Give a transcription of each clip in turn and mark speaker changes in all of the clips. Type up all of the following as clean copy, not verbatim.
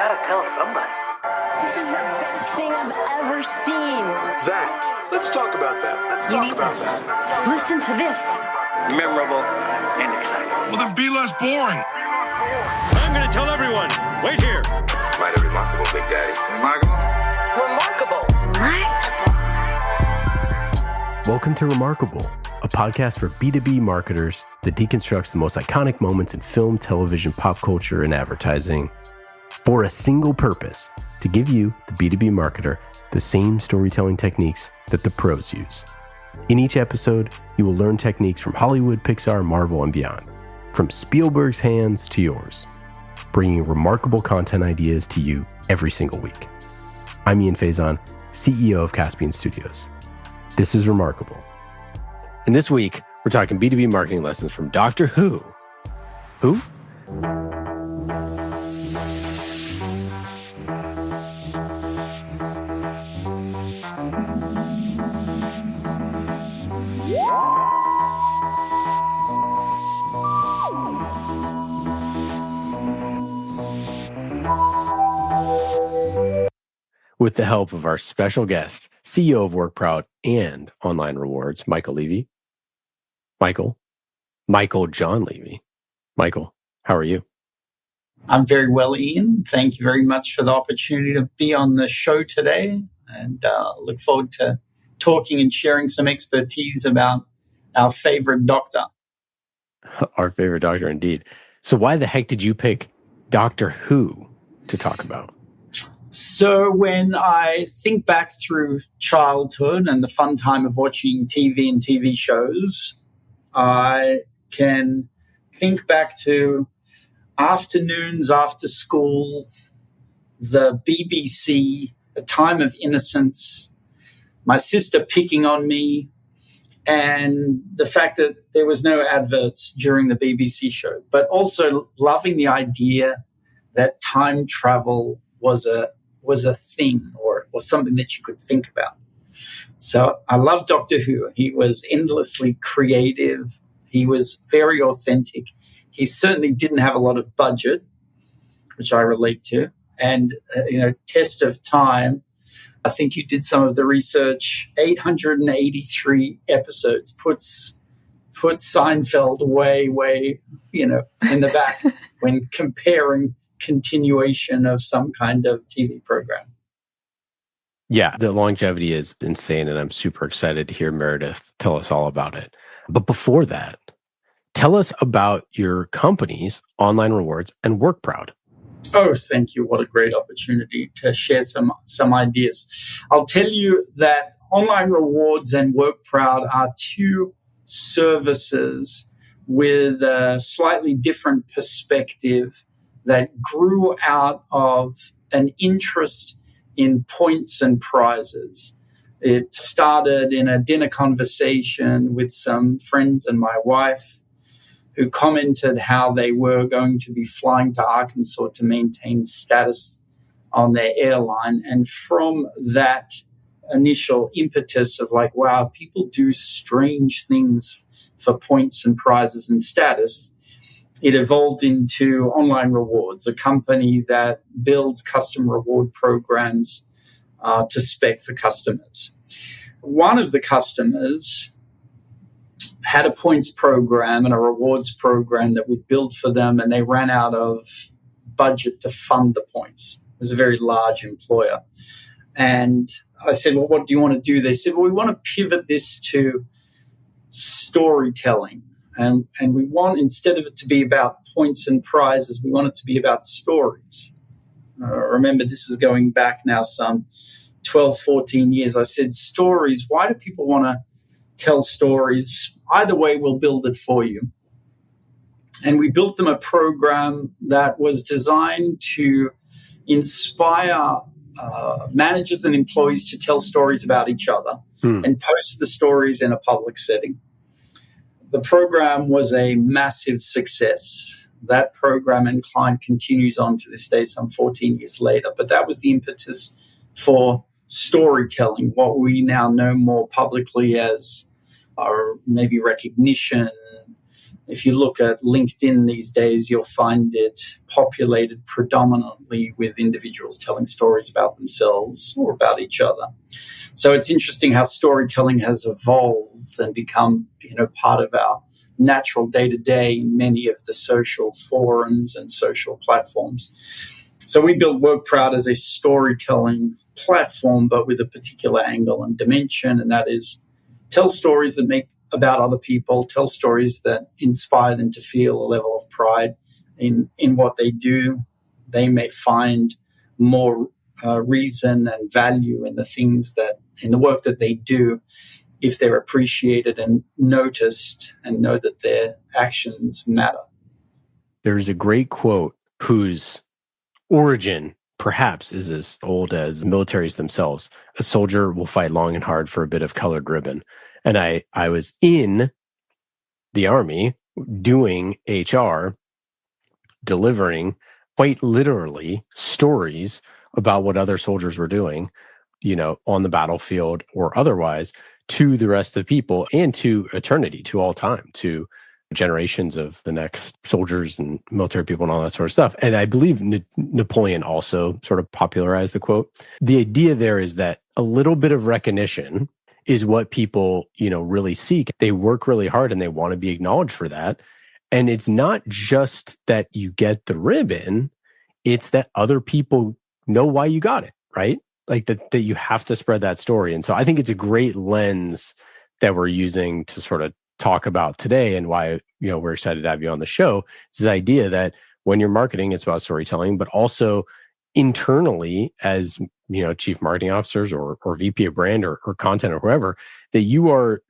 Speaker 1: gotta tell somebody.
Speaker 2: This is the best thing I've ever seen.
Speaker 3: Let's talk about that.
Speaker 2: You need this. Listen to this.
Speaker 1: Memorable and exciting.
Speaker 4: Well, then be less boring.
Speaker 5: I'm going to tell everyone. Wait here.
Speaker 3: Mighty remarkable, Big Daddy.
Speaker 2: Remarkable.
Speaker 6: Welcome to Remarkable, a podcast for B2B marketers that deconstructs the most iconic moments in film, television, pop culture, and advertising for a single purpose: to give you, the B2B marketer, the same storytelling techniques that the pros use. In each episode, you will learn techniques from Hollywood, Pixar, Marvel, and beyond, from Spielberg's hands to yours, bringing remarkable content ideas to you every single week. I'm Ian Faison, CEO of Caspian Studios. This is Remarkable. And this week, we're talking B2B marketing lessons from Doctor Who. Who? With the help of our special guest, CEO of WorkProud and Online Rewards, Michael Levy. Michael John Levy. Michael, how are you?
Speaker 7: I'm very well, Ian. Thank you very much for the opportunity to be on the show today, and look forward to talking and sharing some expertise about our favorite doctor.
Speaker 6: Our favorite doctor, indeed. So why the heck did you pick Doctor Who to talk about?
Speaker 7: So when I think back through childhood and the fun time of watching TV and TV shows, I can think back to afternoons after school, the BBC, a time of innocence, my sister picking on me, and the fact that there was no adverts during the BBC show, but also loving the idea that time travel was a thing or something that you could think about. So I love Doctor Who. He was endlessly creative. He was very authentic. He certainly didn't have a lot of budget, which I relate to. And, test of time, I think you did some of the research, 883 episodes puts Seinfeld way, in the back when comparing continuation of some kind of TV program.
Speaker 6: Yeah, the longevity is insane, and I'm super excited to hear Meredith tell us all about it. But before that, tell us about your companies, Online Rewards and WorkProud.
Speaker 7: Oh, thank you. What a great opportunity to share some ideas. I'll tell you that Online Rewards and WorkProud are two services with a slightly different perspective that grew out of an interest in points and prizes. It started in a dinner conversation with some friends and my wife, who commented how they were going to be flying to Arkansas to maintain status on their airline. And from that initial impetus of like, wow, people do strange things for points and prizes and status, it evolved into Online Rewards, a company that builds custom reward programs to spec for customers. One of the customers had a points program and a rewards program that we'd built for them, and they ran out of budget to fund the points. It was a very large employer. And I said, well, what do you want to do? They said, well, we want to pivot this to storytelling. And we want, instead of it to be about points and prizes, we want it to be about stories. Remember, this is going back now some 12, 14 years. I said, stories, why do people want to tell stories? Either way, we'll build it for you. And we built them a program that was designed to inspire managers and employees to tell stories about each other and post the stories in a public setting. The program was a massive success. That program and client continues on to this day, some 14 years later. But that was the impetus for storytelling, what we now know more publicly as maybe recognition, If you look at LinkedIn these days, you'll find it populated predominantly with individuals telling stories about themselves or about each other. So it's interesting how storytelling has evolved and become, part of our natural day-to-day in many of the social forums and social platforms. So we built WorkProud as a storytelling platform, but with a particular angle and dimension, and that is tell stories that make about other people, tell stories that inspire them to feel a level of pride in what they do. They may find more reason and value in the work that they do if they're appreciated and noticed and know that their actions matter.
Speaker 6: There's a great quote whose origin perhaps is as old as militaries themselves. A soldier will fight long and hard for a bit of colored ribbon. And I was in the Army doing HR, delivering quite literally stories about what other soldiers were doing, on the battlefield or otherwise, to the rest of the people and to eternity, to all time, to generations of the next soldiers and military people and all that sort of stuff. And I believe Napoleon also sort of popularized the quote. The idea there is that a little bit of recognition is what people, really seek. They work really hard and they want to be acknowledged for that. And it's not just that you get the ribbon, it's that other people know why you got it, right? Like that you have to spread that story. And so I think it's a great lens that we're using to sort of talk about today, and why, we're excited to have you on the show. It's this idea that when you're marketing, it's about storytelling, but also internally as, chief marketing officers or VP of brand or content or whoever, that you are,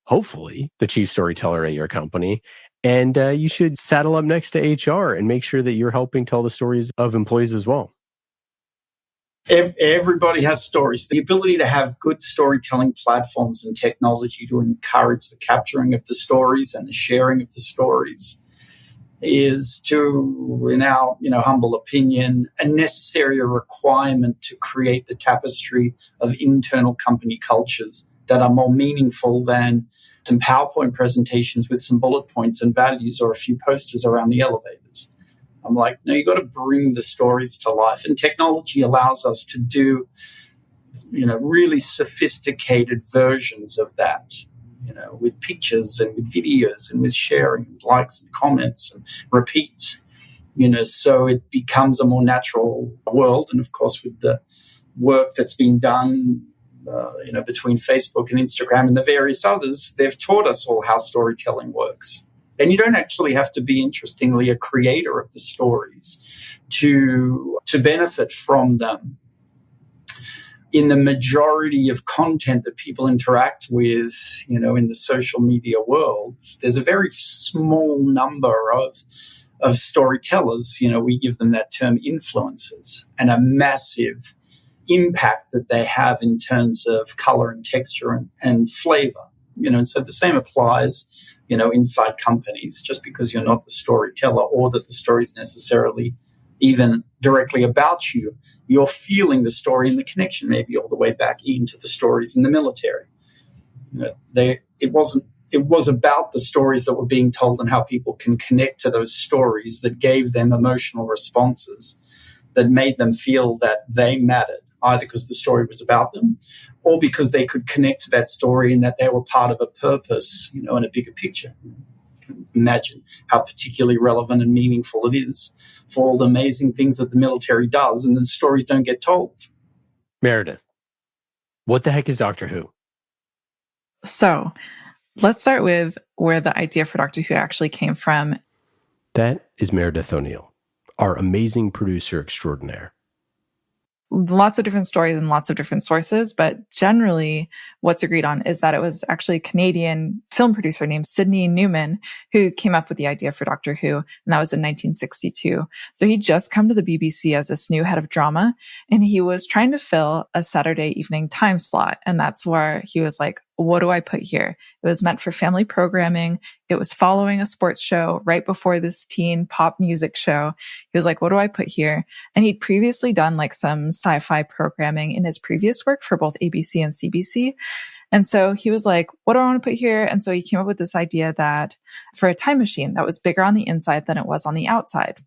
Speaker 6: hopefully the chief storyteller at your company. And you should saddle up next to HR and make sure that you're helping tell the stories of employees as well.
Speaker 7: Everybody has stories. The ability to have good storytelling platforms and technology to encourage the capturing of the stories and the sharing of the stories is, in our humble opinion, a necessary requirement to create the tapestry of internal company cultures that are more meaningful than some PowerPoint presentations with some bullet points and values or a few posters around the elevators. I'm like, no, you got to bring the stories to life. And technology allows us to do, really sophisticated versions of that, with pictures and with videos and with sharing, and likes and comments and repeats, so it becomes a more natural world. And of course, with the work that's been done, between Facebook and Instagram and the various others, they've taught us all how storytelling works. And you don't actually have to be, interestingly, a creator of the stories to benefit from them. In the majority of content that people interact with, in the social media world, there's a very small number of storytellers. We give them that term influencers, and a massive impact that they have in terms of color and texture and flavor. And so the same applies inside companies. Just because you're not the storyteller or that the story is necessarily even directly about you, you're feeling the story and the connection maybe all the way back into the stories in the military. It was about the stories that were being told and how people can connect to those stories that gave them emotional responses that made them feel that they mattered, either because the story was about them or because they could connect to that story and that they were part of a purpose, in a bigger picture. Imagine how particularly relevant and meaningful it is for all the amazing things that the military does and the stories don't get told.
Speaker 6: Meredith, what the heck is Doctor Who?
Speaker 4: So let's start with where the idea for Doctor Who actually came from.
Speaker 6: That is Meredith O'Neill, our amazing producer extraordinaire.
Speaker 4: Lots of different stories and lots of different sources, but generally what's agreed on is that it was actually a Canadian film producer named Sidney Newman who came up with the idea for Doctor Who, and that was in 1962. So he'd just come to the BBC as this new head of drama, and he was trying to fill a Saturday evening time slot, and that's where he was like, what do I put here? It was meant for family programming. It was following a sports show right before this teen pop music show. He was like, what do I put here? And he'd previously done like some sci-fi programming in his previous work for both ABC and CBC. And so he was like, what do I want to put here? And so he came up with this idea that for a time machine that was bigger on the inside than it was on the outside.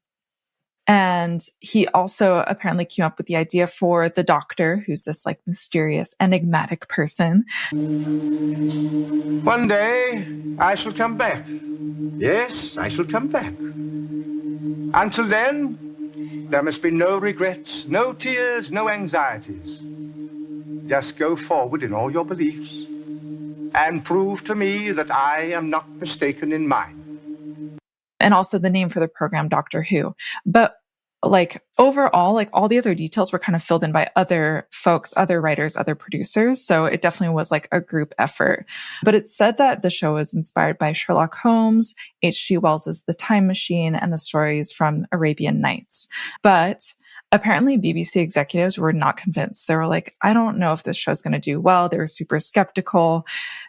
Speaker 4: And he also apparently came up with the idea for the doctor, who's this like mysterious, enigmatic person.
Speaker 5: One day, I shall come back. Yes, I shall come back. Until then, there must be no regrets, no tears, no anxieties. Just go forward in all your beliefs and prove to me that I am not mistaken in mine.
Speaker 4: And also the name for the program, Doctor Who. But like overall, like all the other details were kind of filled in by other folks, other writers, other producers. So it definitely was like a group effort. But it said that the show was inspired by Sherlock Holmes, H.G. Wells's The Time Machine, and the stories from Arabian Nights. But apparently BBC executives were not convinced. They were like, I don't know if this show's going to do well. They were super skeptical.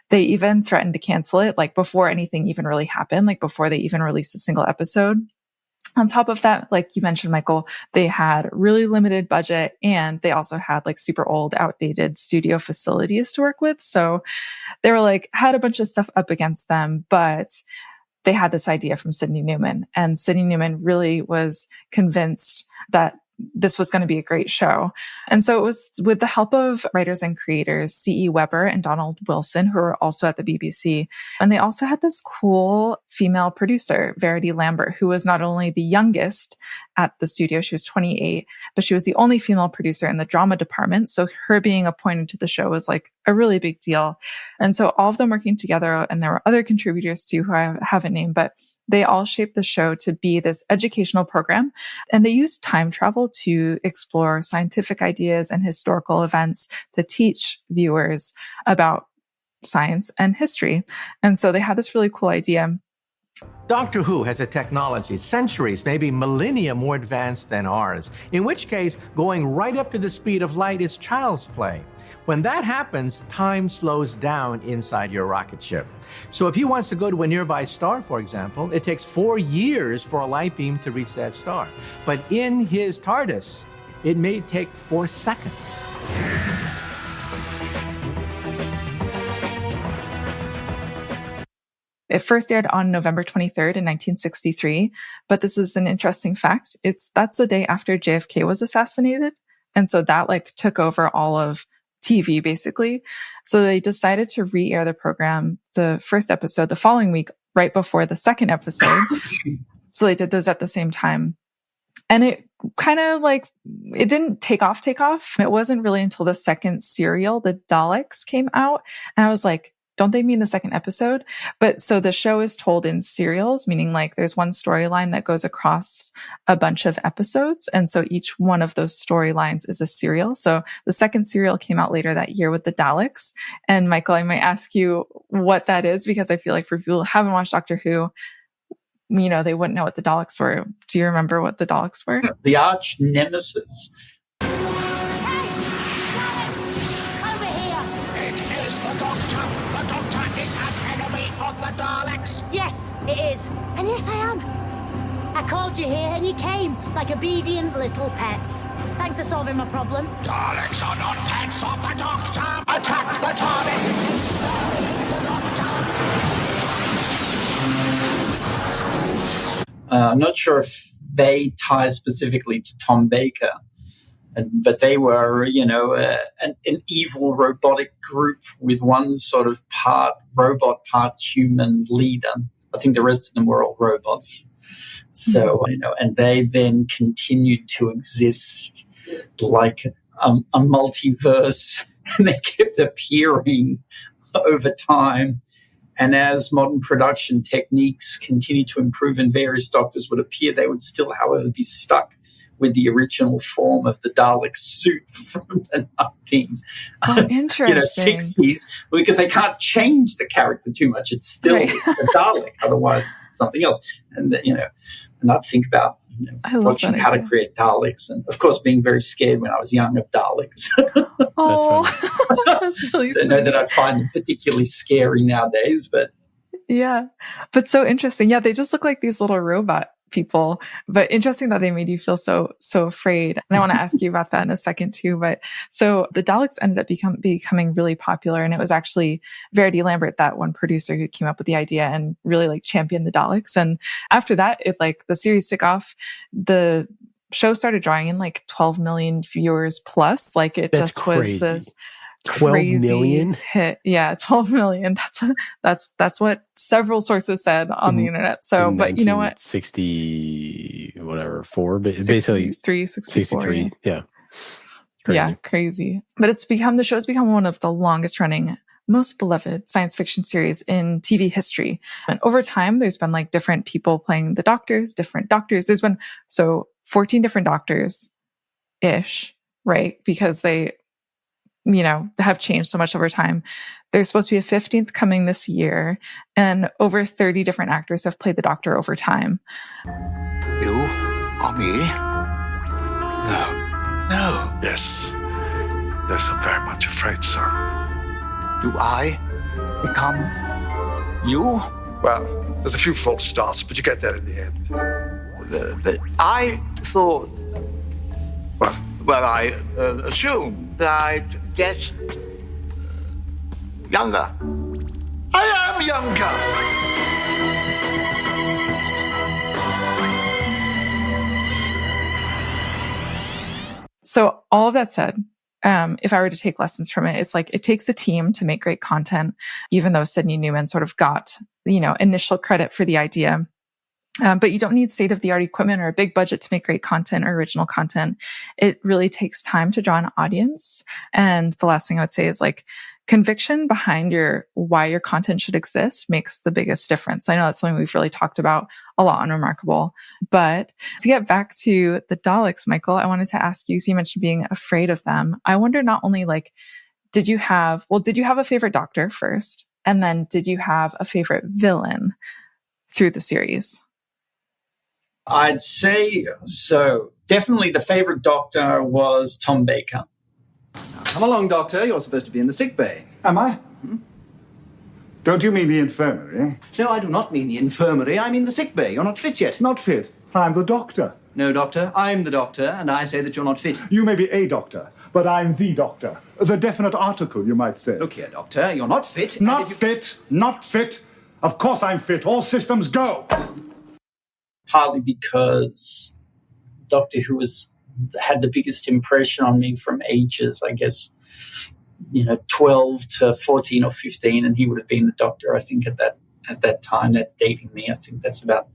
Speaker 4: They even threatened to cancel it, like before anything even really happened, like before they even released a single episode. On top of that, like you mentioned, Michael, they had really limited budget and they also had like super old, outdated studio facilities to work with. So they were like, had a bunch of stuff up against them, but they had this idea from Sidney Newman, and Sidney Newman really was convinced that this was going to be a great show. And so it was with the help of writers and creators, C.E. Weber and Donald Wilson, who were also at the BBC. And they also had this cool female producer, Verity Lambert, who was not only the youngest at the studio, she was 28, but she was the only female producer in the drama department. So her being appointed to the show was like a really big deal. And so all of them working together, and there were other contributors too, who I haven't named, but they all shaped the show to be this educational program. And they used time travel to explore scientific ideas and historical events to teach viewers about science and history. And so they had this really cool idea.
Speaker 8: Doctor Who has a technology centuries, maybe millennia more advanced than ours, in which case going right up to the speed of light is child's play. When that happens, time slows down inside your rocket ship. So if he wants to go to a nearby star, for example, it takes 4 years for a light beam to reach that star. But in his TARDIS, it may take 4 seconds.
Speaker 4: It first aired on November 23rd in 1963, but this is an interesting fact. That's the day after JFK was assassinated. And so that like took over all of TV basically. So they decided to re-air the program, the first episode, the following week, right before the second episode. So they did those at the same time. And it kind of like, it didn't take off. It wasn't really until the second serial, The Daleks, came out. And I was like, don't they mean the second episode? But so the show is told in serials, meaning like there's one storyline that goes across a bunch of episodes. And so each one of those storylines is a serial. So the second serial came out later that year with the Daleks. And Michael, I might ask you what that is, because I feel like for people who haven't watched Doctor Who, you know, they wouldn't know what the Daleks were. Do you remember what the Daleks were?
Speaker 7: The arch nemesis.
Speaker 9: Yes, it is. And yes, I am. I called you here and you came like obedient little pets. Thanks for solving my problem.
Speaker 3: Daleks are not pets of the Doctor! Attack the TARDIS!
Speaker 7: I'm not sure if they tie specifically to Tom Baker, but they were, you know, an evil robotic group with one sort of part robot, part human leader. I think the rest of them were all robots. So, you know, and they then continued to exist like a multiverse, and they kept appearing over time. And as modern production techniques continued to improve and various doctors would appear, they would still, however, be stuck with the original form of the Dalek suit from the 60s, because they can't change the character too much. It's still a Dalek, otherwise it's something else. And, you know, and I'd think about watching how to create Daleks, and of course being very scared when I was young of Daleks.
Speaker 4: Oh, that's really sweet.
Speaker 7: I know that I'd find them particularly scary nowadays, but
Speaker 4: yeah, but so interesting. Yeah, they just look like these little robot people, but interesting that they made you feel so afraid. And I want to ask you about that in a second too. But so the Daleks ended up becoming really popular, and it was actually Verity Lambert, that one producer, who came up with the idea and really like championed the Daleks. And after that, it like the series took off. The show started drawing in like 12 million viewers plus. Like it
Speaker 6: That's
Speaker 4: just
Speaker 6: crazy.
Speaker 4: was this
Speaker 6: 12
Speaker 4: crazy
Speaker 6: million?
Speaker 4: hit. Yeah, 12 million. That's what several sources said on the internet. So, but you know what?
Speaker 6: 60 whatever 4, but basically
Speaker 4: 63.
Speaker 6: Yeah.
Speaker 4: Crazy. Yeah, crazy. But the show's become one of the longest running, most beloved science fiction series in TV history. And over time, there's been like different people playing different doctors. There's been 14 different doctors-ish, right? Because they have changed so much over time. There's supposed to be a 15th coming this year, and over 30 different actors have played the Doctor over time.
Speaker 3: You or me? No.
Speaker 10: Yes. Yes, I'm very much afraid, sir.
Speaker 3: Do I become you?
Speaker 10: Well, there's a few false starts, but you get there in the end.
Speaker 3: But I thought...
Speaker 10: What?
Speaker 3: Well, I assumed that I'd get younger.
Speaker 10: I am younger!
Speaker 4: So all of that said, if I were to take lessons from it, it's like it takes a team to make great content, even though Sydney Newman sort of got, initial credit for the idea. But you don't need state-of-the-art equipment or a big budget to make great content or original content. It really takes time to draw an audience. And the last thing I would say is like conviction behind why your content should exist makes the biggest difference. I know that's something we've really talked about a lot on Remarkable. But to get back to the Daleks, Michael, I wanted to ask you, so you mentioned being afraid of them. I wonder not only like, did you have a favorite doctor first? And then did you have a favorite villain through the series?
Speaker 7: I'd say so. Definitely the favorite doctor was Tom Baker.
Speaker 11: Come along, Doctor. You're supposed to be in the sick bay.
Speaker 5: Am I? Don't you mean the infirmary?
Speaker 11: No, I do not mean the infirmary. I mean the sick bay. You're not fit yet.
Speaker 5: Not fit. I'm the doctor.
Speaker 11: No, Doctor. I'm the doctor, and I say that you're not fit.
Speaker 5: You may be a doctor, but I'm the doctor. The definite article, you might say.
Speaker 11: Look here, Doctor. You're not fit.
Speaker 5: Not fit. Not fit. Of course I'm fit. All systems go.
Speaker 7: Partly because Doctor Who had the biggest impression on me from ages, I guess, 12 to 14 or 15, and he would have been the Doctor, I think, at that time. That's dating me. I think that's about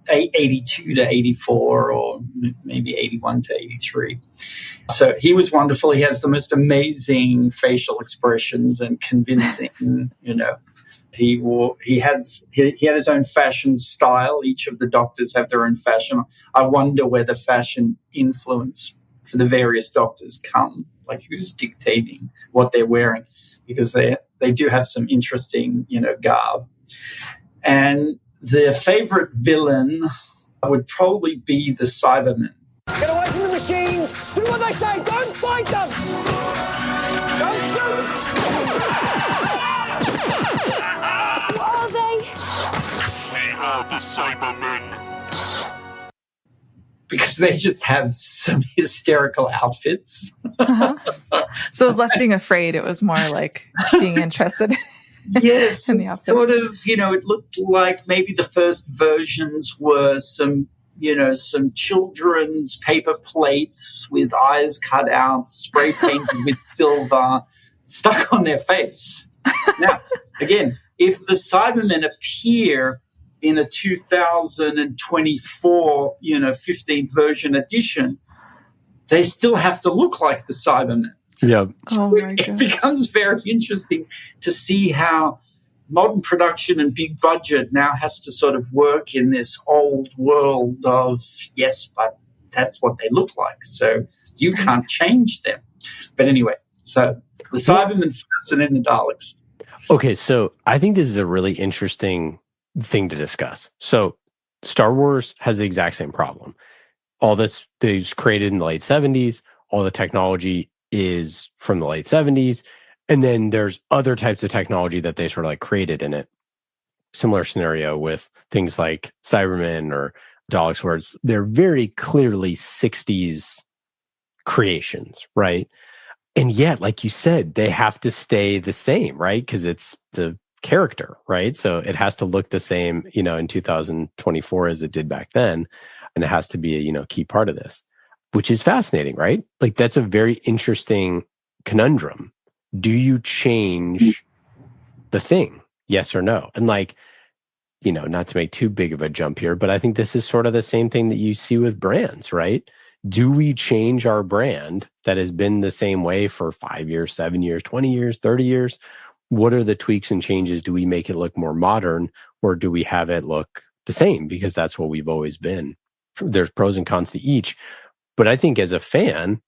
Speaker 7: 82 to 84 or maybe 81 to 83. So he was wonderful. He has the most amazing facial expressions and convincing, He had his own fashion style. Each of the doctors have their own fashion. I wonder where the fashion influence for the various doctors come, like who's dictating what they're wearing, because they do have some interesting, garb. And the favorite villain would probably be the Cybermen.
Speaker 3: Get away from the machines! Do what they say! Don't fight them! Don't shoot!
Speaker 2: Are they?
Speaker 10: We are the Cybermen.
Speaker 7: Because they just have some hysterical outfits.
Speaker 4: So it was less being afraid. It was more like being interested.
Speaker 7: Yes,
Speaker 4: in the outfits.
Speaker 7: sort of, it looked like maybe the first versions were some children's paper plates with eyes cut out, spray painted with silver, stuck on their face. Now, again, if the Cybermen appear in a 2024, 15th version edition, they still have to look like the Cybermen.
Speaker 6: Yeah.
Speaker 4: Oh my gosh.
Speaker 7: It becomes very interesting to see how modern production and big budget now has to sort of work in this old world of, yes, but that's what they look like. So you can't change them. But anyway, so the Cybermen first and then the Daleks.
Speaker 6: Okay, so I think this is a really interesting thing to discuss. So Star Wars has the exact same problem. All this is created in the late 70s. All the technology is from the late 70s. And then there's other types of technology that they sort of like created in it. similar scenario with things like Cybermen or Daleks, where they're very clearly 60s creations, right? And yet, like you said, they have to stay the same, right? Because it's the character, right? So it has to look the same, in 2024 as it did back then. And it has to be a, key part of this, which is fascinating, right? Like that's a very interesting conundrum. Do you change the thing? Yes or no? And like, not to make too big of a jump here, but I think this is sort of the same thing that you see with brands, right? Do we change our brand that has been the same way for 5 years, 7 years, 20 years, 30 years? What are the tweaks and changes? Do we make it look more modern, or do we have it look the same? Because that's what we've always been. There's pros and cons to each. But I think as a fan,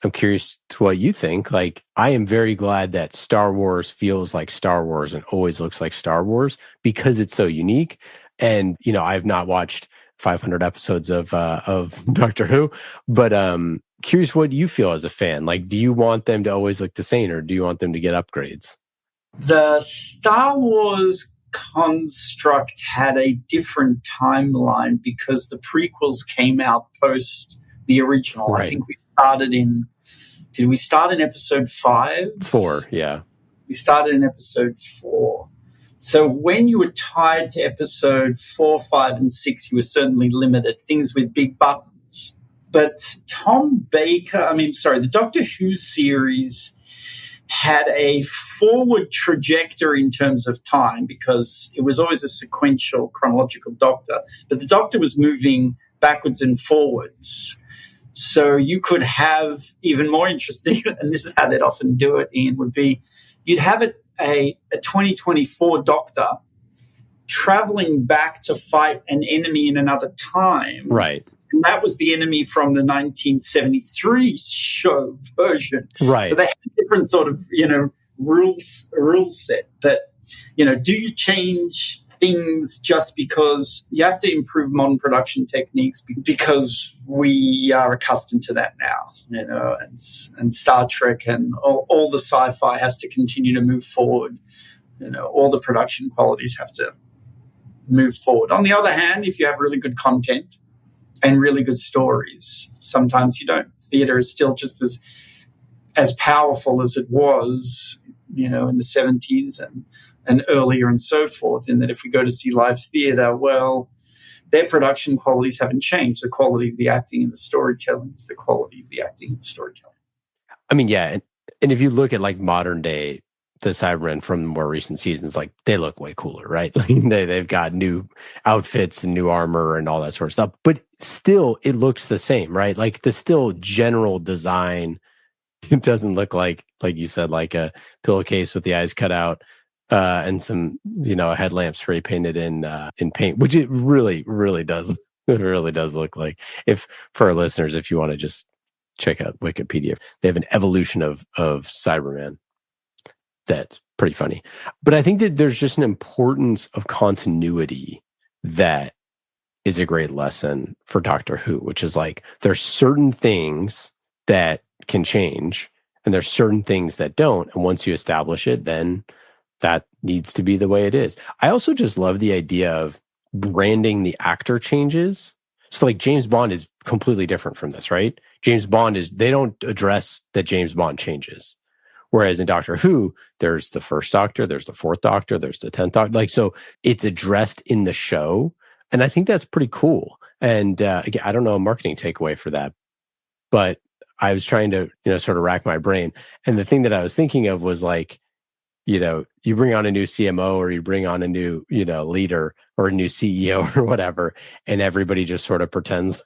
Speaker 6: I'm curious to what you think. Like, I am very glad that Star Wars feels like Star Wars and always looks like Star Wars because it's so unique. And, I've not watched 500 episodes of Doctor Who, but curious what you feel as a fan. Like, do you want them to always look the same, or do you want them to get upgrades?
Speaker 7: The Star Wars construct had a different timeline because the prequels came out post the original. Right. I think did we start in episode 5?
Speaker 6: 4, yeah.
Speaker 7: We started in episode 4. So when you were tied to episode 4, 5, and 6, you were certainly limited, things with big buttons. But the Doctor Who series had a forward trajectory in terms of time because it was always a sequential chronological Doctor, but the Doctor was moving backwards and forwards. So you could have even more interesting, and this is how they'd often do it, Ian, would be you'd have a 2024 Doctor traveling back to fight an enemy in another time.
Speaker 6: Right.
Speaker 7: And that was the enemy from the 1973 show version.
Speaker 6: Right.
Speaker 7: So they had different sort of, rule set. But, do you change things just because you have to improve modern production techniques because we are accustomed to that now, and Star Trek and all the sci-fi has to continue to move forward. All the production qualities have to move forward. On the other hand, if you have really good content and really good stories, sometimes you don't. Theater is still just as powerful as it was, in the 70s and earlier and so forth, in that if we go to see live theater, well, their production qualities haven't changed. The quality of the acting and the storytelling is the quality of the acting and the storytelling.
Speaker 6: I mean, yeah. And if you look at like modern day, the Cybermen from more recent seasons, like they look way cooler, right? They've got new outfits and new armor and all that sort of stuff, but still it looks the same, right? Like the still general design, it doesn't look like you said, like a pillowcase with the eyes cut out and some, headlamps spray painted in paint, which it really, really does. It really does look like. If for our listeners, if you want to just check out Wikipedia, they have an evolution of Cyberman. That's pretty funny. But I think that there's just an importance of continuity that is a great lesson for Doctor Who, which is like there's certain things that can change and there's certain things that don't. And once you establish it, then that needs to be the way it is. I also just love the idea of branding the actor changes. So like James Bond is completely different from this, right? James Bond they don't address that James Bond changes. Whereas in Doctor Who, there's the first Doctor, there's the fourth Doctor, there's the 10th Doctor. Like, so it's addressed in the show. And I think that's pretty cool. And again, I don't know a marketing takeaway for that, but I was trying to, sort of rack my brain. And the thing that I was thinking of was like, you bring on a new CMO or you bring on a new, leader or a new CEO or whatever, and everybody just sort of pretends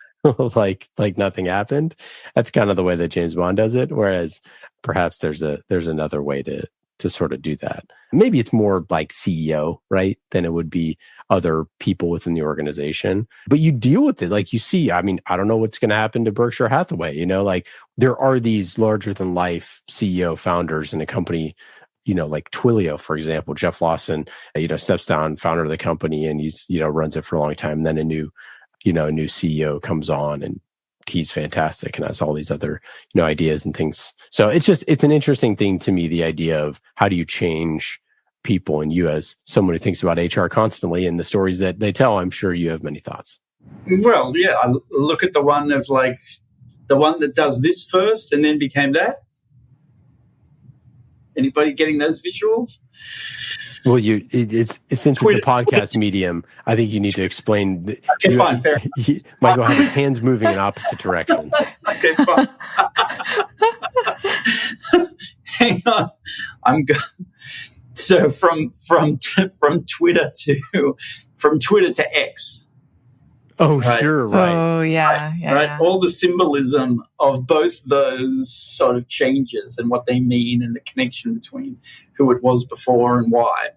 Speaker 6: like nothing happened. That's kind of the way that James Bond does it. Whereas perhaps there's another way to sort of do that. Maybe it's more like CEO, right, than it would be other people within the organization. But you deal with it. Like you see, I mean, I don't know what's going to happen to Berkshire Hathaway. Like there are these larger than life CEO founders in a company, like Twilio, for example. Jeff Lawson, steps down, founder of the company, and he's, runs it for a long time. And then a new CEO comes on and he's fantastic and has all these other, ideas and things. So it's an interesting thing to me, the idea of how do you change people. And you, as someone who thinks about HR constantly and the stories that they tell, I'm sure you have many thoughts.
Speaker 7: Well, yeah, I look at the one of like the one that does this first and then became that. Anybody getting those visuals?
Speaker 6: Well, it's since Twitter. It's a podcast medium, I think you need to explain.
Speaker 7: Okay, fine, fair.
Speaker 6: Michael has his hands moving in opposite directions.
Speaker 7: Okay, fine. Hang on, So from Twitter to X.
Speaker 6: Oh,
Speaker 7: right?
Speaker 6: Sure, right.
Speaker 4: Oh, yeah,
Speaker 7: right,
Speaker 4: yeah.
Speaker 7: right.
Speaker 4: Yeah.
Speaker 7: All the symbolism of both those sort of changes and what they mean and the connection between who it was before and why. It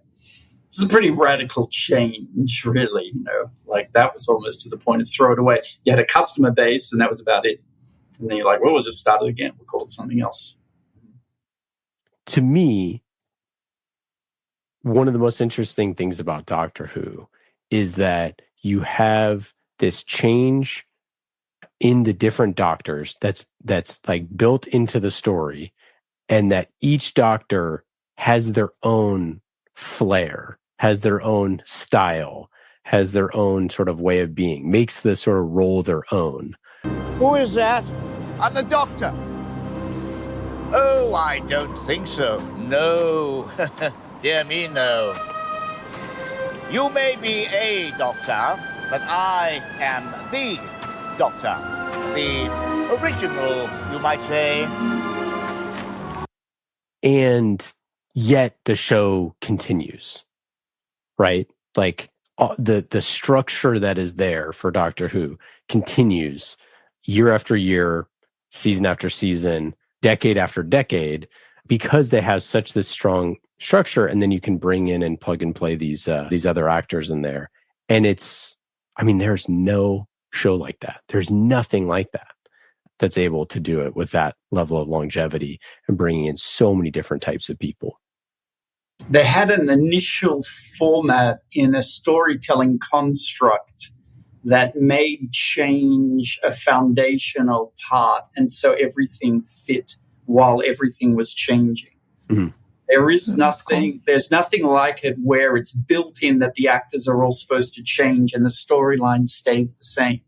Speaker 7: was a pretty radical change, really, like that was almost to the point of throw it away. You had a customer base and that was about it. And then you're like, well, we'll just start it again. We'll call it something else.
Speaker 6: To me, one of the most interesting things about Doctor Who is that you have this change in the different doctors that's like built into the story, and that each doctor has their own flair, has their own style, has their own sort of way of being, makes the sort of role their own.
Speaker 12: Who is that?
Speaker 13: I'm the doctor.
Speaker 12: Oh, I don't think so. No. Dear me, no. You may be a doctor, but I am the doctor. The original, you might say.
Speaker 6: And yet the show continues, right? Like the structure that is there for Doctor Who continues year after year, season after season, decade after decade, because they have such this strong structure. And then you can bring in and plug and play these other actors in there. And there's no show like that. There's nothing like that that's able to do it with that level of longevity and bringing in so many different types of people.
Speaker 7: They had an initial format in a storytelling construct that made change a foundational part, and so everything fit while everything was changing.
Speaker 6: Mm-hmm.
Speaker 7: There's nothing like it where it's built in that the actors are all supposed to change and the storyline stays the same.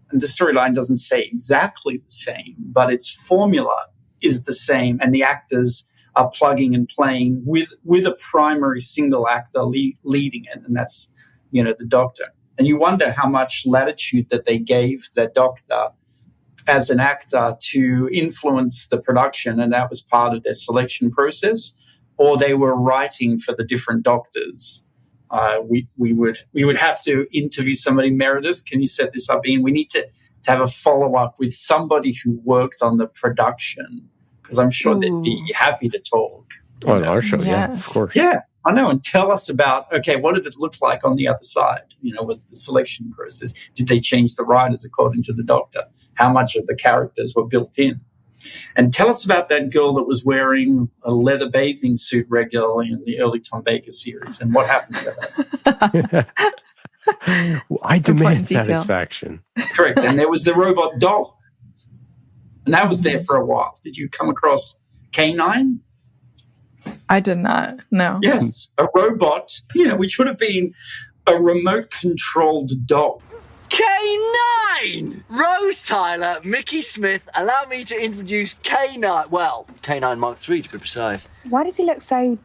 Speaker 7: And the storyline doesn't stay exactly the same, but its formula is the same, and the actors are plugging and playing with a primary single actor leading it, and that's, the doctor. And you wonder how much latitude that they gave the doctor as an actor to influence the production, and that was part of their selection process, or they were writing for the different doctors. We would have to interview somebody. Meredith, can you set this up, Ian? We need to have a follow-up with somebody who worked on the production, because I'm sure they'd be happy to talk.
Speaker 6: On our show, yeah, of course.
Speaker 7: Yeah, I know. And tell us about, okay, what did it look like on the other side? Was the selection process? Did they change the writers according to the doctor? How much of the characters were built in? And tell us about that girl that was wearing a leather bathing suit regularly in the early Tom Baker series, and what happened to her.
Speaker 6: I demand satisfaction.
Speaker 7: Correct. And there was the robot dog. And that was there for a while. Did you come across K9?
Speaker 4: I did not, no.
Speaker 7: Yes, a robot, which would have been a remote-controlled dog.
Speaker 11: K9! Rose Tyler, Mickey Smith, allow me to introduce K9. Well, K9 Mark III to be precise.
Speaker 2: Why does he look so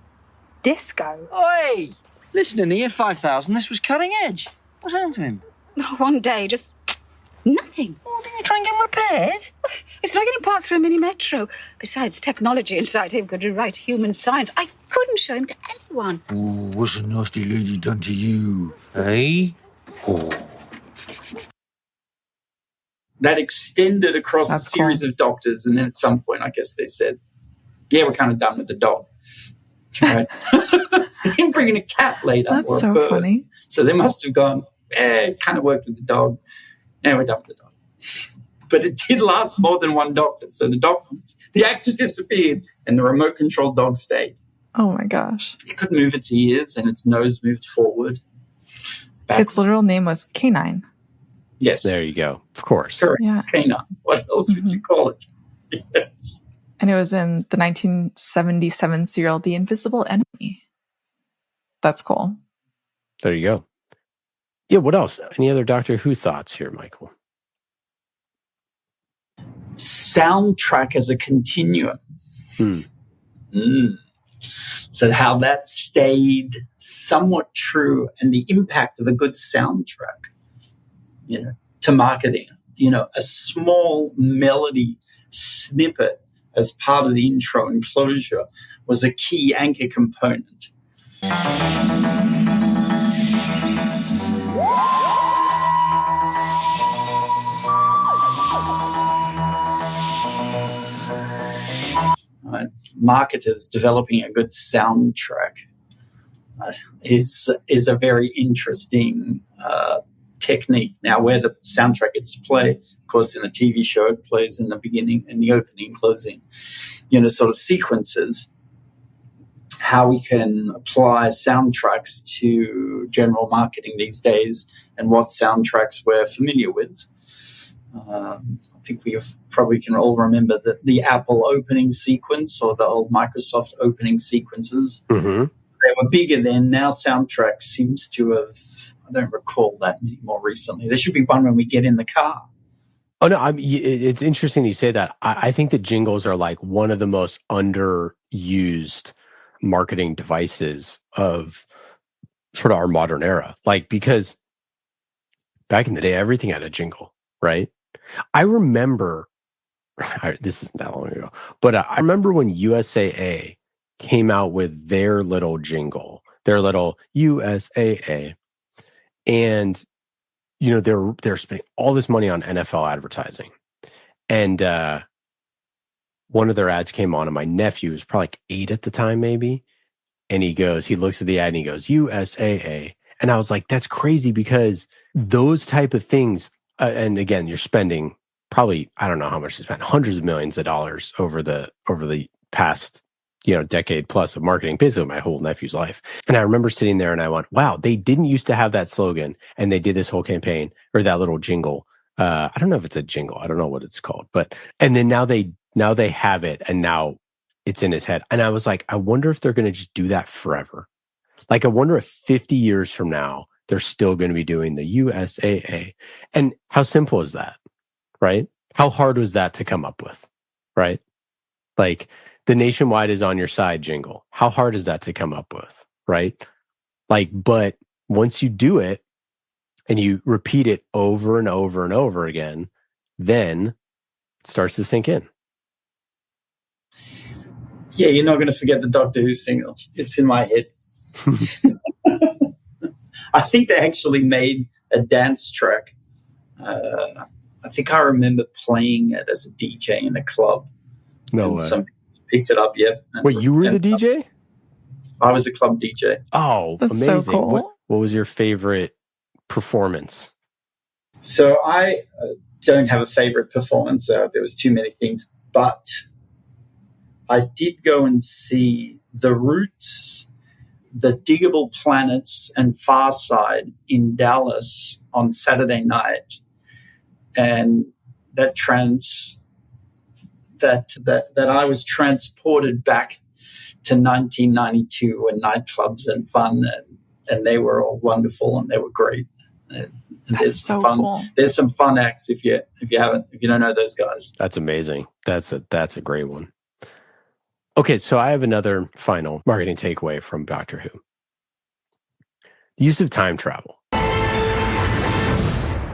Speaker 2: disco?
Speaker 11: Oi! Listen in the year 5000, this was cutting edge. What's happened to him?
Speaker 14: One day, just nothing.
Speaker 11: Oh, didn't you try and get him repaired?
Speaker 14: It's like getting parts for a mini metro. Besides, technology inside him could rewrite human science. I couldn't show him to anyone.
Speaker 12: Oh, what's a nasty lady done to you, eh? Oh.
Speaker 7: That extended across a series of doctors, and then at some point, I guess they said, yeah, we're kind of done with the dog. Right? They didn't bring in a cat later.
Speaker 4: That's
Speaker 7: or a
Speaker 4: so
Speaker 7: bird.
Speaker 4: funny.
Speaker 7: So they must have gone, it kind of worked with the dog. Now we're done with the dog. But it did last more than one doctor. So the actor disappeared, and the remote-controlled dog stayed.
Speaker 4: Oh, my gosh.
Speaker 7: It could move its ears, and its nose moved forward.
Speaker 4: Its literal name was K9.
Speaker 7: Yes.
Speaker 6: There you go. Of course.
Speaker 7: Correct.
Speaker 4: Yeah.
Speaker 7: K9. What else would you call it? Yes.
Speaker 4: And it was in the 1977 serial The Invisible Enemy. That's cool.
Speaker 6: There you go. Yeah, what else? Any other Doctor Who thoughts here, Michael?
Speaker 7: Soundtrack as a continuum. So how that stayed somewhat true, and the impact of a good soundtrack, to marketing. A small melody snippet as part of the intro and closure was a key anchor component. Marketers developing a good soundtrack is a very interesting technique. Now, where the soundtrack gets to play, of course, in a TV show, it plays in the beginning, in the opening, closing, sort of sequences. How we can apply soundtracks to general marketing these days, and what soundtracks we're familiar with. I think we probably can all remember the Apple opening sequence or the old Microsoft opening sequences.
Speaker 6: Mm-hmm.
Speaker 7: They were bigger then. Now soundtrack seems to have, I don't recall that many more recently. There should be one when we get in the car.
Speaker 6: Oh, no, it's interesting you say that. I think that jingles are like one of the most underused marketing devices of sort of our modern era. Like, because back in the day, everything had a jingle, right? I remember, this isn't that long ago, but I remember when USAA came out with their little jingle, their little USAA, and they're spending all this money on NFL advertising, and one of their ads came on, and my nephew was probably like 8 at the time, maybe, and he looks at the ad and he goes USAA, and I was like, that's crazy, because those type of things. And again, you're spending probably, I don't know how much you spent, hundreds of millions of dollars over the past, decade plus of marketing, basically my whole nephew's life. And I remember sitting there and I went, wow, they didn't used to have that slogan, and they did this whole campaign, or that little jingle. I don't know if it's a jingle. I don't know what it's called, and then now they have it, and now it's in his head. And I was like, I wonder if they're going to just do that forever. Like, I wonder if 50 years from now, they're still going to be doing the USAA. And how simple is that, right? How hard was that to come up with, right? Like, the Nationwide is on your side jingle. How hard is that to come up with, right? Like, but once you do it and you repeat it over and over and over again, then it starts to sink in.
Speaker 7: Yeah, you're not going to forget the Doctor Who single. It's in my head. I think they actually made a dance track. I think I remember playing it as a DJ in a club.
Speaker 6: No way.
Speaker 7: Somebody picked it up, yep.
Speaker 6: Wait, you were the DJ?
Speaker 7: I was a club DJ.
Speaker 6: Oh, that's amazing. So cool. What was your favorite performance?
Speaker 7: So I don't have a favorite performance. There was too many things. But I did go and see The Roots, The Diggable Planets, and Far Side in Dallas on Saturday night, and that I was transported back to 1992 and nightclubs and fun, and they were all wonderful and they were great. And there's
Speaker 4: so
Speaker 7: fun.
Speaker 4: Cool.
Speaker 7: There's some fun acts if you don't know those guys.
Speaker 6: That's amazing. That's a great one. Okay, so I have another final marketing takeaway from Doctor Who. The use of time travel.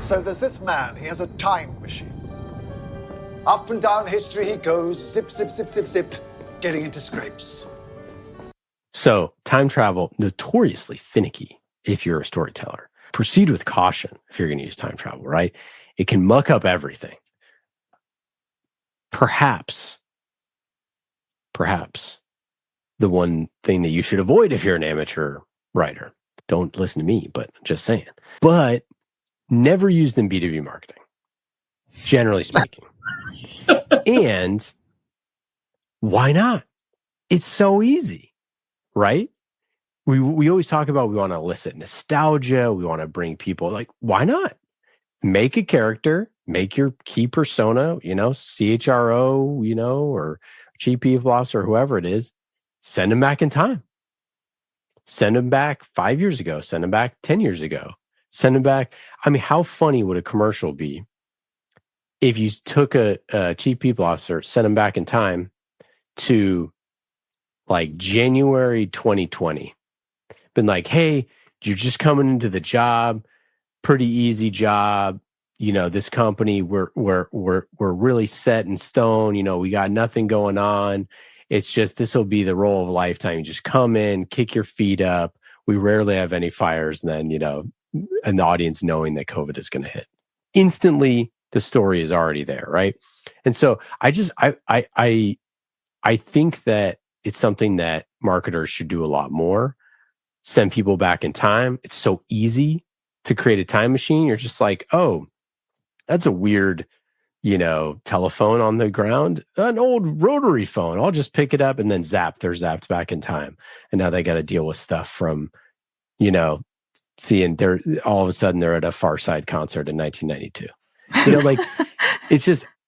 Speaker 10: So there's this man, he has a time machine. Up and down history he goes, zip, zip, zip, zip, zip, getting into scrapes.
Speaker 6: So time travel, notoriously finicky if you're a storyteller. Proceed with caution if you're going to use time travel, right? It can muck up everything. Perhaps the one thing that you should avoid if you're an amateur writer. Don't listen to me, but just saying. But never use them B2B marketing, generally speaking. And why not? It's so easy, right? We always talk about we want to elicit nostalgia. We want to bring people, like, why not? Make a character, make your key persona, CHRO, or Chief People Officer, or whoever it is, send them back in time. Send them back 5 years ago. Send them back 10 years ago. Send them back. I mean, how funny would a commercial be if you took a chief people officer, sent them back in time to like January 2020, been like, hey, you're just coming into the job, pretty easy job. You know, this company, we're really set in stone. You know, we got nothing going on. It's just, this will be the role of a lifetime. You just come in, kick your feet up. We rarely have any fires. And then, you know, and the audience knowing that COVID is going to hit. Instantly, the story is already there, right? And so I think that it's something that marketers should do a lot more. Send people back in time. It's so easy to create a time machine. You're just like, oh, that's a weird, you know, telephone on the ground, an old rotary phone. I'll just pick it up and then they're zapped back in time. And now they got to deal with stuff from, you know, seeing they're all of a sudden they're at a Far Side concert in 1992. You know, like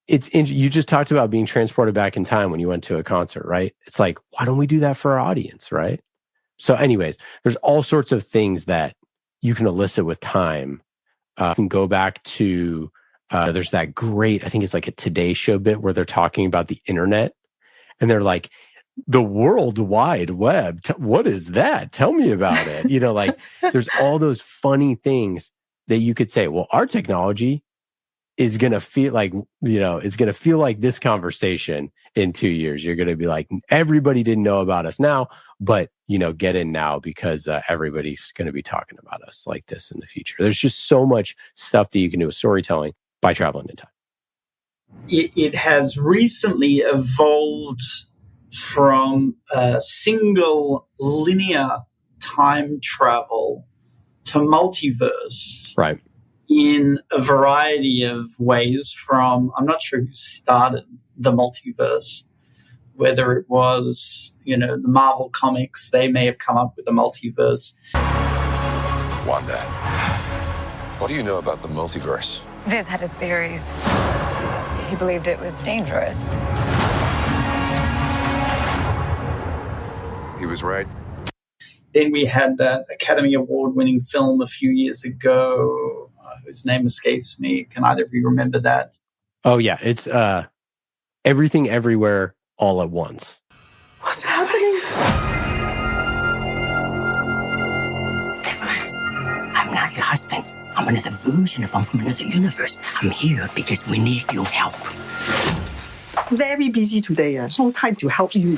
Speaker 6: you just talked about being transported back in time when you went to a concert, right? It's like, why don't we do that for our audience, right? So anyways, there's all sorts of things that you can elicit with time. You can go back to, there's that great, I think it's like a Today Show bit where they're talking about the internet and they're like, the World Wide Web, what is that? Tell me about it. You know, like there's all those funny things that you could say, well, our technology is going to feel like, you know, it's going to feel like this conversation in 2 years. You're going to be like, everybody didn't know about us now, but, you know, get in now because everybody's going to be talking about us like this in the future. There's just so much stuff that you can do with storytelling by traveling in time.
Speaker 7: It has recently evolved from a single linear time travel to multiverse.
Speaker 6: Right.
Speaker 7: In a variety of ways from, I'm not sure who started the multiverse, whether it was, you know, the Marvel comics, they may have come up with the multiverse.
Speaker 13: Wanda, what do you know about the multiverse?
Speaker 15: Viz had his theories. He believed it was dangerous.
Speaker 13: He was right.
Speaker 7: Then we had that Academy Award-winning film a few years ago, whose name escapes me. Can either of you remember that?
Speaker 6: Oh, yeah. It's Everything Everywhere All at Once.
Speaker 9: What's happening?
Speaker 16: Devlin, I'm not your husband. I'm another version of him from another universe. I'm here because we need your help.
Speaker 17: Very busy today. No time to help you.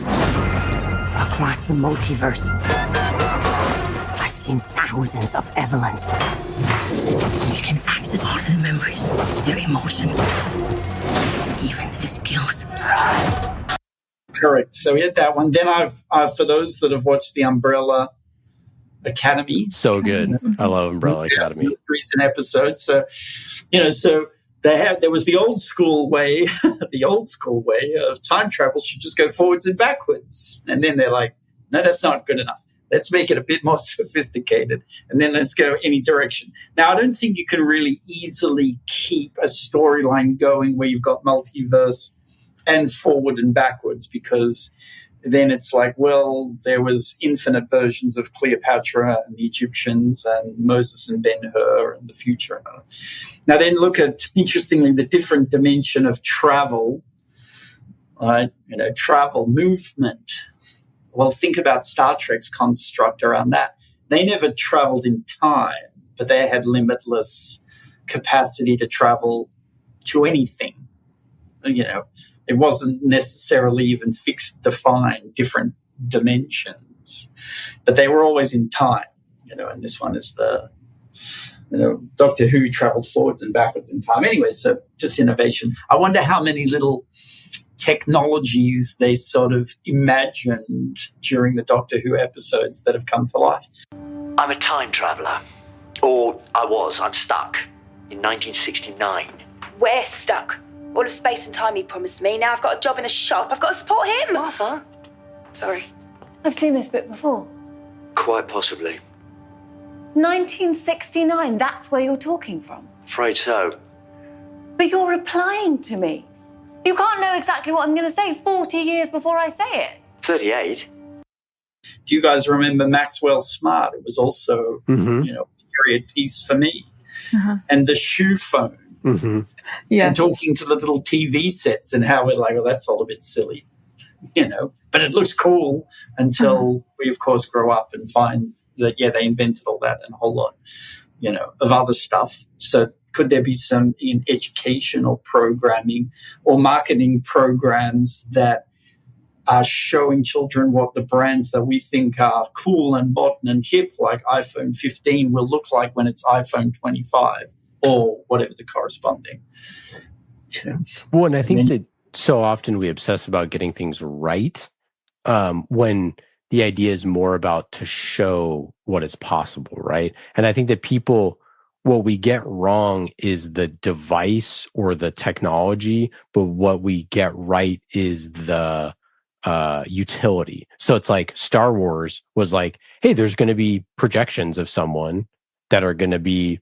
Speaker 16: Across the multiverse, I've seen thousands of Evelyns. You can access all their memories, their emotions, even their skills.
Speaker 7: Correct. So we had that one. Then I've for those that have watched the Umbrella Academy.
Speaker 6: So good. I love Umbrella Academy.
Speaker 7: Recent episodes. So, you know, so there was the old school way, of time travel should just go forwards and backwards. And then they're like, no, that's not good enough. Let's make it a bit more sophisticated. And then let's go any direction. Now, I don't think you can really easily keep a storyline going where you've got multiverse and forward and backwards, because then it's like, well, there was infinite versions of Cleopatra and the Egyptians and Moses and Ben-Hur and the future. Now then look at, interestingly, the different dimension of travel, right? You know, travel, movement. Well, think about Star Trek's construct around that. They never traveled in time, but they had limitless capacity to travel to anything. You know, it wasn't necessarily even fixed, defined, different dimensions, but they were always in time, you know, and this one is Doctor Who traveled forwards and backwards in time. Anyway, so just innovation. I wonder how many little technologies they sort of imagined during the Doctor Who episodes that have come to life.
Speaker 11: I'm a time traveller. Or I was. I'm stuck in 1969.
Speaker 18: We're stuck. All of space and time he promised me. Now I've got a job in a shop. I've got to support him.
Speaker 11: Martha?
Speaker 18: Sorry.
Speaker 2: I've seen this bit before.
Speaker 11: Quite possibly.
Speaker 2: 1969, that's where you're talking from.
Speaker 11: Afraid so.
Speaker 2: But you're replying to me. You can't know exactly what I'm going to say 40 years before I say it.
Speaker 11: 38?
Speaker 7: Do you guys remember Maxwell Smart? It was also, a period piece for me. And the shoe phone.
Speaker 4: Yes.
Speaker 7: And talking to the little TV sets and how we're like, well, that's all a bit silly, but it looks cool until we, of course, grow up and find that, they invented all that and a whole lot, of other stuff. So could there be some in educational programming or marketing programs that are showing children what the brands that we think are cool and modern and hip, like iPhone 15, will look like when it's iPhone 25 or whatever the corresponding?
Speaker 6: Well, and I think that so often we obsess about getting things right when the idea is more about to show what is possible, right? And I think that what we get wrong is the device or the technology, but what we get right is the utility. So it's like Star Wars was like, hey, there's going to be projections of someone that are going to be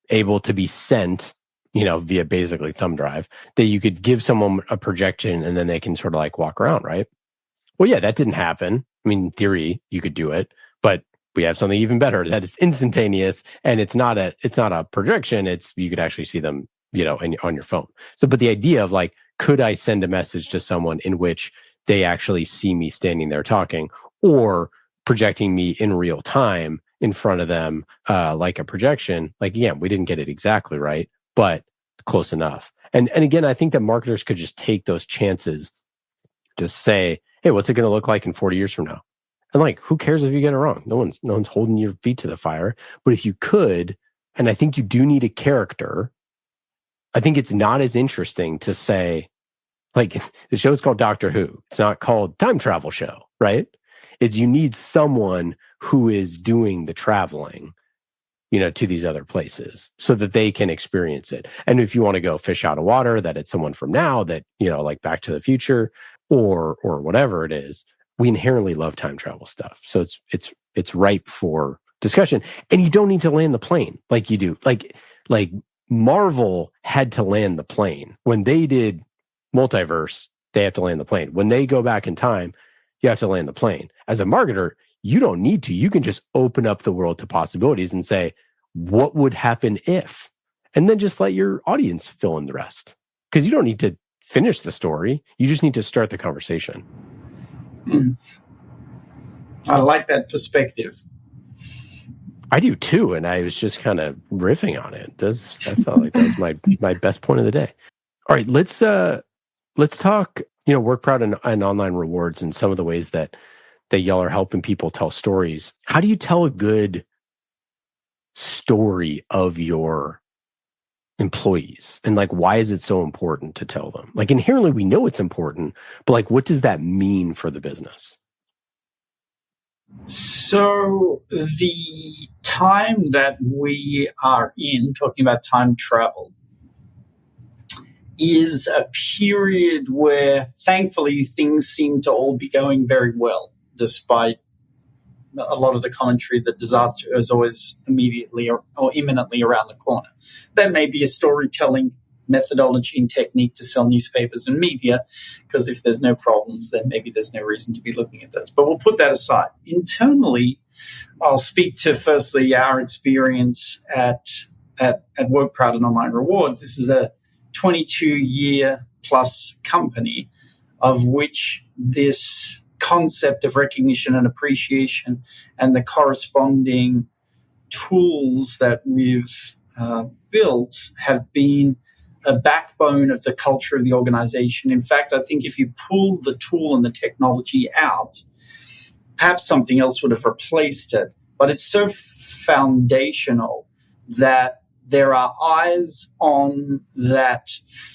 Speaker 6: able to be sent, via basically thumb drive, that you could give someone a projection and then they can sort of like walk around, right? Well, yeah, that didn't happen. I mean, in theory, you could do it, but we have something even better that is instantaneous, and it's not a projection. It's you could actually see them, on your phone. So, but the idea of like, could I send a message to someone in which they actually see me standing there talking, or projecting me in real time in front of them, like a projection? Like, again, we didn't get it exactly right, but close enough. And again, I think that marketers could just take those chances, just say, hey, what's it going to look like in 40 years from now? And like, who cares if you get it wrong? No one's holding your feet to the fire. But if you could, and I think you do need a character, I think it's not as interesting to say, like, the show's called Doctor Who. It's not called Time Travel Show, right? It's you need someone who is doing the traveling, to these other places so that they can experience it. And if you want to go fish out of water, that it's someone from now that, like Back to the Future or whatever it is, we inherently love time travel stuff. So it's ripe for discussion. And you don't need to land the plane like you do. Like Marvel had to land the plane. When they did Multiverse, they have to land the plane. When they go back in time, you have to land the plane. As a marketer, you don't need to. You can just open up the world to possibilities and say, what would happen if? And then just let your audience fill in the rest. Because you don't need to finish the story. You just need to start the conversation.
Speaker 7: I like that perspective.
Speaker 6: I do too, and I was just kind of riffing on it. I felt like that was my best point of the day. All right, let's talk, WorkProud and online rewards and some of the ways that y'all are helping people tell stories. How do you tell a good story of your employees? And like, why is it so important to tell them? Like, inherently we know it's important, but like, what does that mean for the business?
Speaker 7: So the time that we are in, talking about time travel, is a period where thankfully things seem to all be going very well, despite a lot of the commentary that disaster is always immediately or imminently around the corner. There may be a storytelling methodology and technique to sell newspapers and media, because if there's no problems, then maybe there's no reason to be looking at those. But we'll put that aside. Internally, I'll speak to firstly our experience at WorkProud and Online Rewards. This is a 22-year plus company, of which this concept of recognition and appreciation and the corresponding tools that we've built have been a backbone of the culture of the organization. In fact, I think if you pull the tool and the technology out, perhaps something else would have replaced it. But it's so foundational that there are eyes on that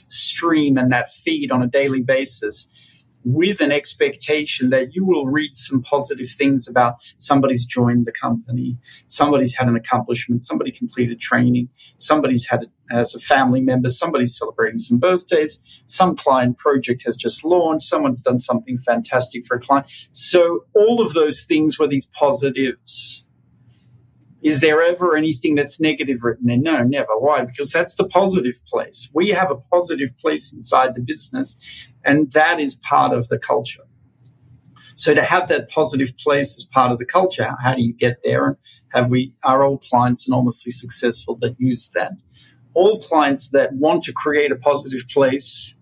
Speaker 7: stream and that feed on a daily basis, with an expectation that you will read some positive things about somebody's joined the company, somebody's had an accomplishment, somebody completed training, somebody's had it as a family member, somebody's celebrating some birthdays, some client project has just launched, someone's done something fantastic for a client. So all of those things were these positives. Is there ever anything that's negative written there? No, never. Why? Because that's the positive place. We have a positive place inside the business, and that is part of the culture. So to have that positive place as part of the culture, how do you get there? And are all clients enormously successful that use that? All clients that want to create a positive place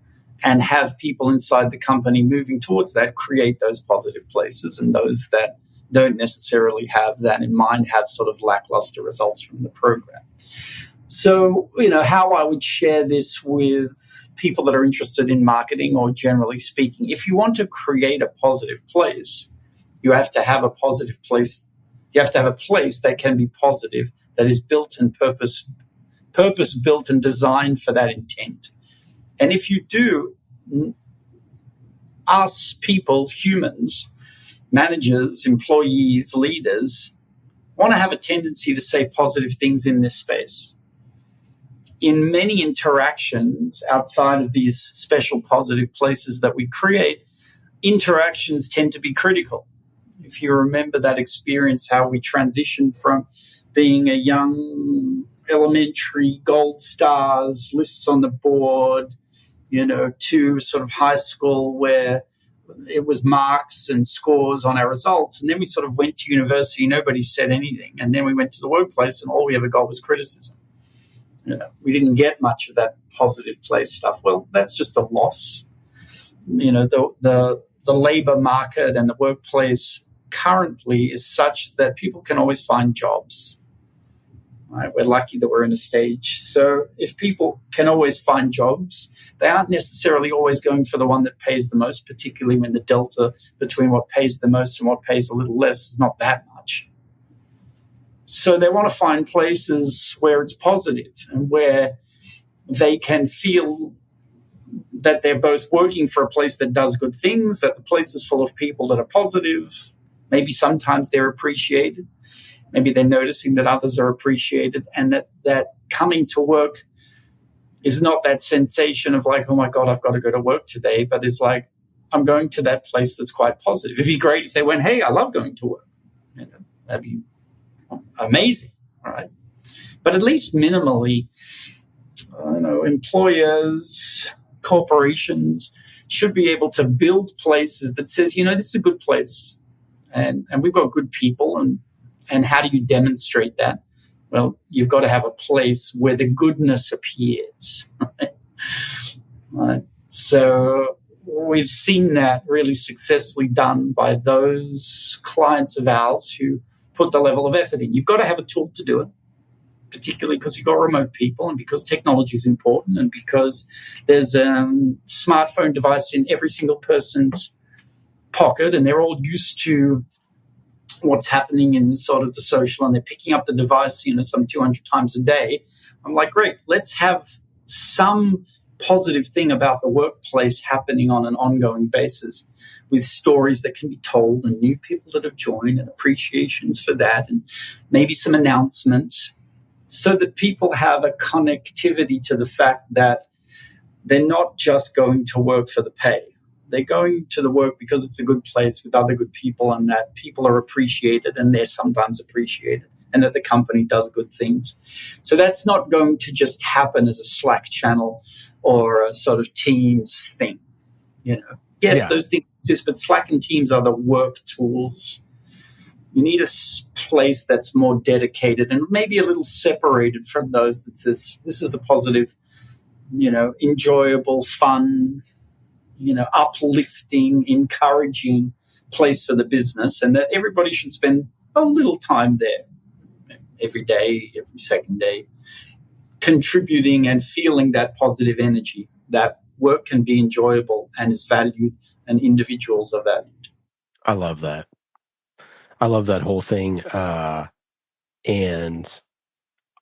Speaker 7: and have people inside the company moving towards that create those positive places, and those that don't necessarily have that in mind have sort of lackluster results from the program. So, how I would share this with people that are interested in marketing, or generally speaking, if you want to create a positive place, you have to have a positive place. You have to have a place that can be positive, that is built and purpose built and designed for that intent. And if you do, us people, humans, managers, employees, leaders, want to have a tendency to say positive things in this space. In many interactions outside of these special positive places that we create, interactions tend to be critical. If you remember that experience, how we transitioned from being a young elementary gold stars, lists on the board, to sort of high school where it was marks and scores on our results. And then we sort of went to university, nobody said anything. And then we went to the workplace and all we ever got was criticism. We didn't get much of that positive place stuff. Well, that's just a loss. The labor market and the workplace currently is such that people can always find jobs. Right? We're lucky that we're in a stage. So if people can always find jobs, they aren't necessarily always going for the one that pays the most, particularly when the delta between what pays the most and what pays a little less is not that much. So they want to find places where it's positive and where they can feel that they're both working for a place that does good things, that the place is full of people that are positive. Maybe sometimes they're appreciated. Maybe they're noticing that others are appreciated, and that coming to work is not that sensation of like, oh my God, I've got to go to work today, but it's like, I'm going to that place that's quite positive. It'd be great if they went, hey, I love going to work. That'd be amazing, right? But at least minimally, employers, corporations should be able to build places that says, this is a good place, and we've got good people, and how do you demonstrate that? Well, you've got to have a place where the goodness appears. Right? So we've seen that really successfully done by those clients of ours who put the level of effort in. You've got to have a tool to do it, particularly because you've got remote people and because technology is important and because there's a smartphone device in every single person's pocket and they're all used to what's happening in sort of the social, and they're picking up the device, some 200 times a day. I'm like, great, let's have some positive thing about the workplace happening on an ongoing basis with stories that can be told and new people that have joined and appreciations for that and maybe some announcements so that people have a connectivity to the fact that they're not just going to work for the pay. They're going to the work because it's a good place with other good people and that people are appreciated and they're sometimes appreciated and that the company does good things. So that's not going to just happen as a Slack channel or a sort of Teams thing. Yes, those things exist, but Slack and Teams are the work tools. You need a place that's more dedicated and maybe a little separated from those that says, this is the positive, enjoyable, fun, uplifting, encouraging place for the business, and that everybody should spend a little time there every day, every second day, contributing and feeling that positive energy, that work can be enjoyable and is valued and individuals are valued.
Speaker 6: I love that. I love that whole thing. And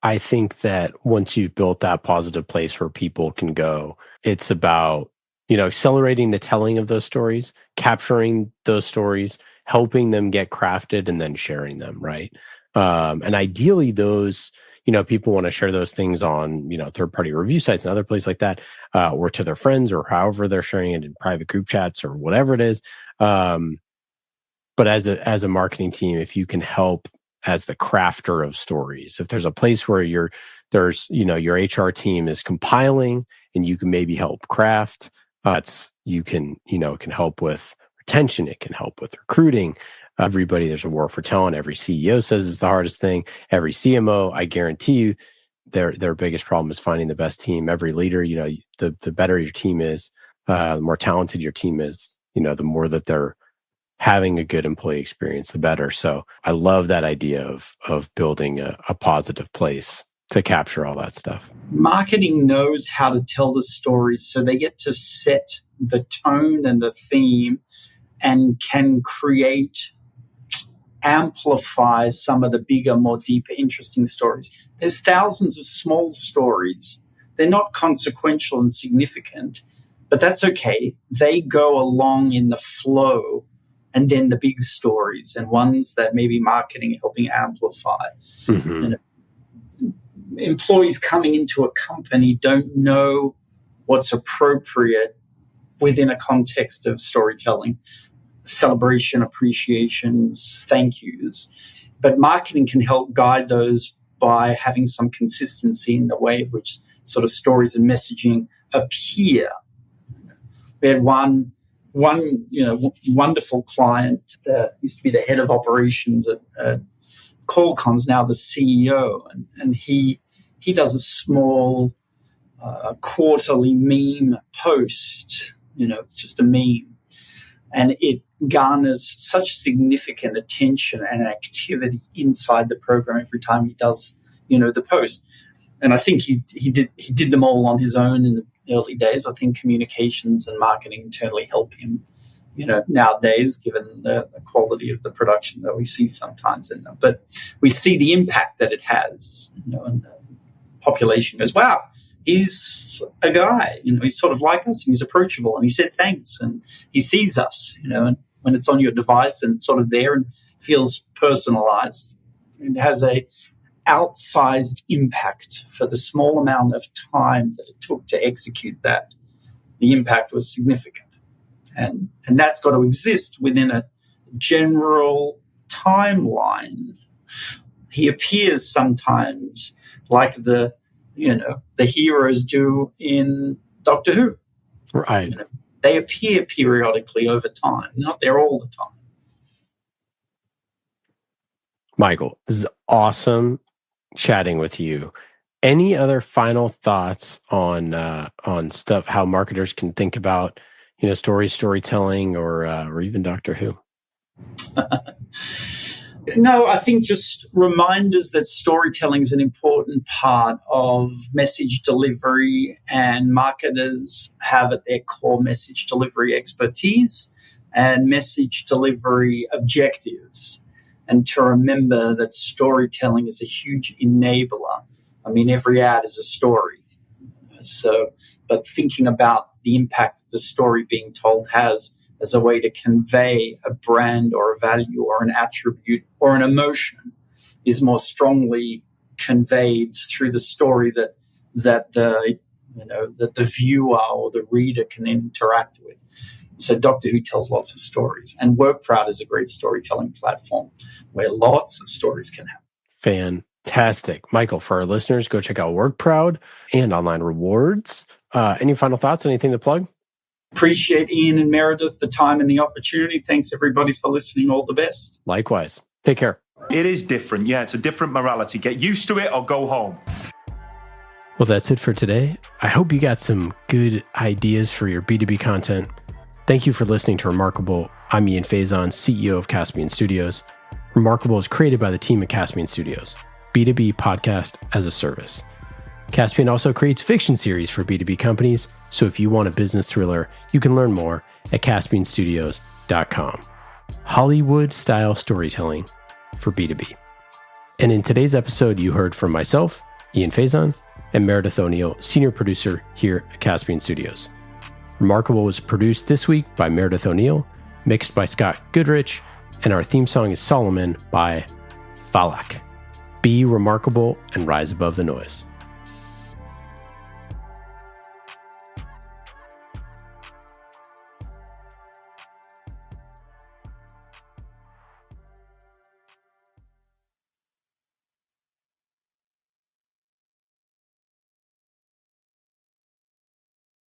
Speaker 6: I think that once you've built that positive place where people can go, it's about accelerating the telling of those stories, capturing those stories, helping them get crafted, and then sharing them, right? And ideally, those, people want to share those things on, third-party review sites and other places like that, or to their friends, or however they're sharing it in private group chats or whatever it is. But as a marketing team, if you can help as the crafter of stories, if there's a place where your HR team is compiling and you can maybe help craft, it can help with retention. It can help with recruiting. Everybody, there's a war for talent. Every CEO says it's the hardest thing. Every CMO, I guarantee you, their biggest problem is finding the best team. Every leader, the better your team is, the more talented your team is, the more that they're having a good employee experience, the better. So I love that idea of building a positive place to capture all that stuff.
Speaker 7: Marketing knows how to tell the stories, so they get to set the tone and the theme and can amplify some of the bigger, more deeper, interesting stories. There's thousands of small stories. They're not consequential and significant, but that's okay. They go along in the flow, and then the big stories and ones that maybe marketing helping amplify. Mm-hmm. And employees coming into a company don't know what's appropriate within a context of storytelling, celebration, appreciations, thank yous. But marketing can help guide those by having some consistency in the way in which sort of stories and messaging appear. We had one wonderful client that used to be the head of operations at Qualcomm's, now the CEO, and he does a small quarterly meme post. It's just a meme, and it garners such significant attention and activity inside the program every time he does, the post. And I think he did them all on his own in the early days. I think communications and marketing internally help him, nowadays, given the quality of the production that we see sometimes in them. But we see the impact that it has, and the population goes, wow, he's a guy, he's sort of like us, and he's approachable, and he said thanks, and he sees us, and when it's on your device and it's sort of there and feels personalized, it has a outsized impact for the small amount of time that it took to execute that. The impact was significant. And that's got to exist within a general timeline. He appears sometimes like the heroes do in Doctor Who.
Speaker 6: Right.
Speaker 7: They appear periodically over time. They're not there all the time.
Speaker 6: Michael, this is awesome chatting with you. Any other final thoughts on stuff, how marketers can think about, storytelling, or even Doctor Who?
Speaker 7: No, I think just reminders that storytelling is an important part of message delivery, and marketers have at their core message delivery expertise and message delivery objectives. And to remember that storytelling is a huge enabler. I mean, every ad is a story. But thinking about the impact the story being told has as a way to convey a brand or a value or an attribute or an emotion is more strongly conveyed through the story that the viewer or the reader can interact with. So Doctor Who tells lots of stories, and WorkProud is a great storytelling platform where lots of stories can happen.
Speaker 6: Fantastic. Michael, for our listeners, go check out WorkProud and Online Rewards. Any final thoughts? Anything to plug?
Speaker 7: Appreciate Ian and Meredith, the time and the opportunity. Thanks, everybody, for listening. All the best.
Speaker 6: Likewise. Take care.
Speaker 19: It is different. Yeah, it's a different morality. Get used to it or go home.
Speaker 6: Well, that's it for today. I hope you got some good ideas for your B2B content. Thank you for listening to Remarkable. I'm Ian Faison, CEO of Caspian Studios. Remarkable is created by the team at Caspian Studios, B2B podcast as a service. Caspian also creates fiction series for B2B companies, so if you want a business thriller, you can learn more at caspianstudios.com. Hollywood-style storytelling for B2B. And in today's episode, you heard from myself, Ian Faison, and Meredith O'Neill, senior producer here at Caspian Studios. Remarkable was produced this week by Meredith O'Neill, mixed by Scott Goodrich, and our theme song is Solomon by Falak. Be remarkable and rise above the noise.